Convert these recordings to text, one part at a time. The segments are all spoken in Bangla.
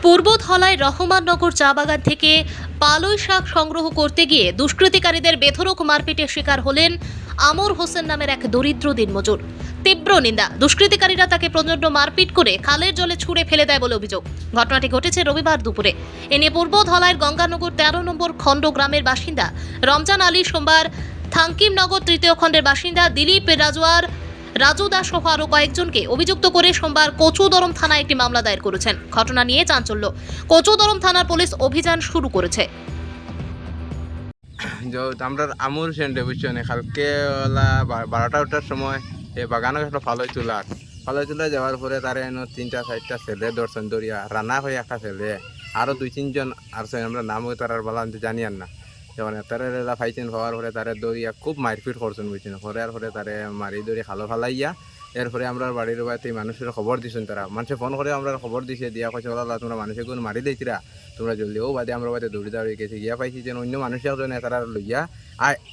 পূর্বধলায় রহমাননগর চা বাগান থেকে পালই শাক সংগ্রহ করতে গিয়ে দুষ্কৃতিকারীদের বেধড়ক মারপিটের শিকার হলেন আমর হোসেন নামের এক দরিদ্র দিনমজুর। তীব্র নিন্দা। দুষ্কৃতিকারীরা তাকে প্রচণ্ড মারপিট করে খালের জলে ছুঁড়ে ফেলে দেয় বলে অভিযোগ। ঘটনাটি ঘটেছে রবিবার দুপুরে। এ নিয়ে পূর্বধলাইয়ের গঙ্গানগর ১৩ নম্বর খণ্ড গ্রামের বাসিন্দা রমজান আলী, সোমবার থাঙ্কিমনগর ৩য় খণ্ডের বাসিন্দা দিলীপ রাজওয়ার, রাজু দাস সহ আরও কয়েকজনকে অভিযুক্ত করে সোমবার কচুদরম থানায় একটি মামলা দায়ের করেছেন। ঘটনা নিয়ে চাঞ্চল্য। কচুদরম থানার পুলিশ অভিযান শুরু করেছে। আমরা আমুর সেন্টে বুঝছো না, কালকে 12টার সময় এই বাগানে একটা ফালই তুলা যাওয়ার পরে তারে 3-4টা ছেলে দর্শন দরিয়া রান্না হয়ে একটা ছেলে আরও 2-3 জন আর আমরা নাম তার বলা জানি আর না। যেমন তারা ফাইছেন হওয়ার পরে তারে দরিয়া খুব মারপিট করছেন বুঝছেন, করার পরে তারে মারি দড়ি খালো ফালাইয়া এরপরে আমরা বাড়ির বাড়িতে মানুষের খবর দিছেন। তারা মানুষে ফোন করে আমরা খবর দিছে, দিয়া কইছে ওলা তোমরা মানুষে কোন মারি দিয়েছিরা, তোমরা জলদি ও বাদে আমরা বাদে দৌড়ি দাঁড়িয়ে গেছি। গিয়া পাইছি যেন অন্য মানুষের জন্য তারা লইয়া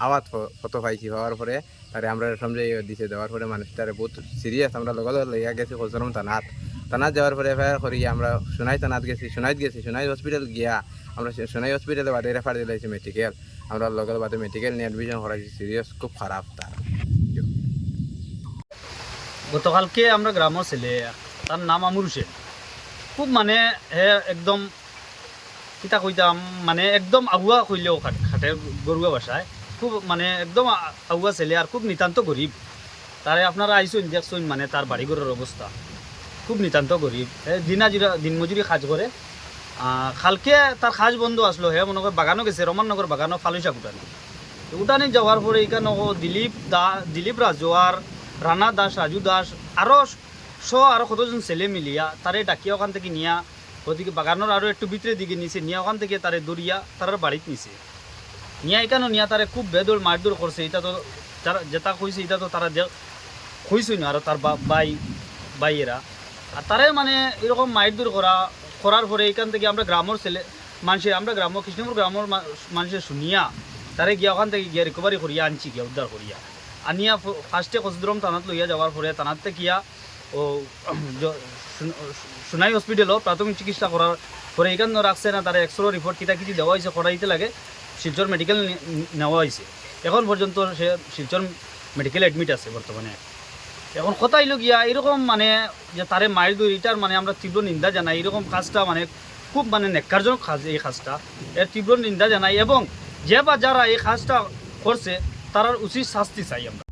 আওয়াজ ফটো পাইছি। হওয়ার পরে তারে আমরা সমঝাই দিছে, দেওয়ার পরে মানুষটারে বহুত সিরিয়াস আমরা লগে লইয়া গেছি কচুদরম থানাত যাওয়ার পরে এফআইআর করি আমরা সোনাই থানাত গেছি, সোনাই হসপিটাল গিয়া আমরা সোনাই হসপিটালে বাদে রেফার দিলাইছি মেডিকেল। আমরা লগে বাদে মেডিকেল নিয়ে অ্যাডমিশন করাইছি। সিরিয়াস খুব খারাপ তার। গতকালকে আমরা গ্রামের ছেলে, তার নাম আমর হোসেন, খুব মানে হে একদম কিতা কইতাম মানে একদম আগুয়া কইলেও খাটে গরুয়া বাসায়, খুব মানে একদম আগুয়া ছেলে আর খুব নিতান্ত গরিব। তারে আপনারা আইসুন দেখছুন মানে তার বাড়িঘরের অবস্থা খুব নিতান্ত গরিব। দিনমজুরি কাজ করে। কালকে তার কাজ বন্ধ আসলো, হে মনে করে বাগানও গেছে, রহমাননগর বাগানও ফালই শাক উঠানি যাওয়ার পরে এখানে দিলীপ রাজওয়ার, রানা দাস, রাজু দাস আরও আরও কতজন ছেলে মিলিয়া তারে ডাকিয়া ওখান থেকে নিয়া ওদিকে বাগানোর আরও একটু ভিতরে দিকে নিছে, নিয়ে ওখান থেকে তারে দৌড়িয়া তার বাড়িতে নিছে। নিয়া এখানেও নিয়া তারে খুব বেদর মারদৌড় করছে। এটা তো যারা যেটা কইছে এটা তো তারা কইছই না, আর তার বাইয়েরা আর তারে মানে এরকম মারদৌড় করার পরে এখান থেকে আমরা গ্রামের ছেলে মানুষের, আমরা কৃষ্ণপুর গ্রামের মানুষের শুনিয়া তারে গিয়া ওখান থেকে গিয়া রিকভারি করিয়া আনছি, গিয়া উদ্ধার করিয়া আনিয়া ফার্স্টে কচুদরম থানাত লইয়া যাওয়ার পরে থানাতে গিয়া ও সোনাই হসপিটালও প্রাথমিক চিকিৎসা করার পরে এখানে রাখছে না, তারা এক্সরে রিপোর্ট কিতা কিছু দেওয়া হয়েছে, করাইতে লাগে শিলচর মেডিকেল নেওয়া হয়েছে। এখন পর্যন্ত সে শিলচর মেডিকেল অ্যাডমিট আছে বর্তমানে। এখন কথা হইল গিয়া এরকম মানে যে তারে মায়ের দৌড়, এটার মানে আমরা তীব্র নিন্দা জানাই। এরকম কাজটা মানে খুব মানে নেককারজনক কাজ, এই কাজটা এর তীব্র নিন্দা জানাই এবং যে বা যারা এই কাজটা করছে তার উচিত শাস্তি চাই আমরা।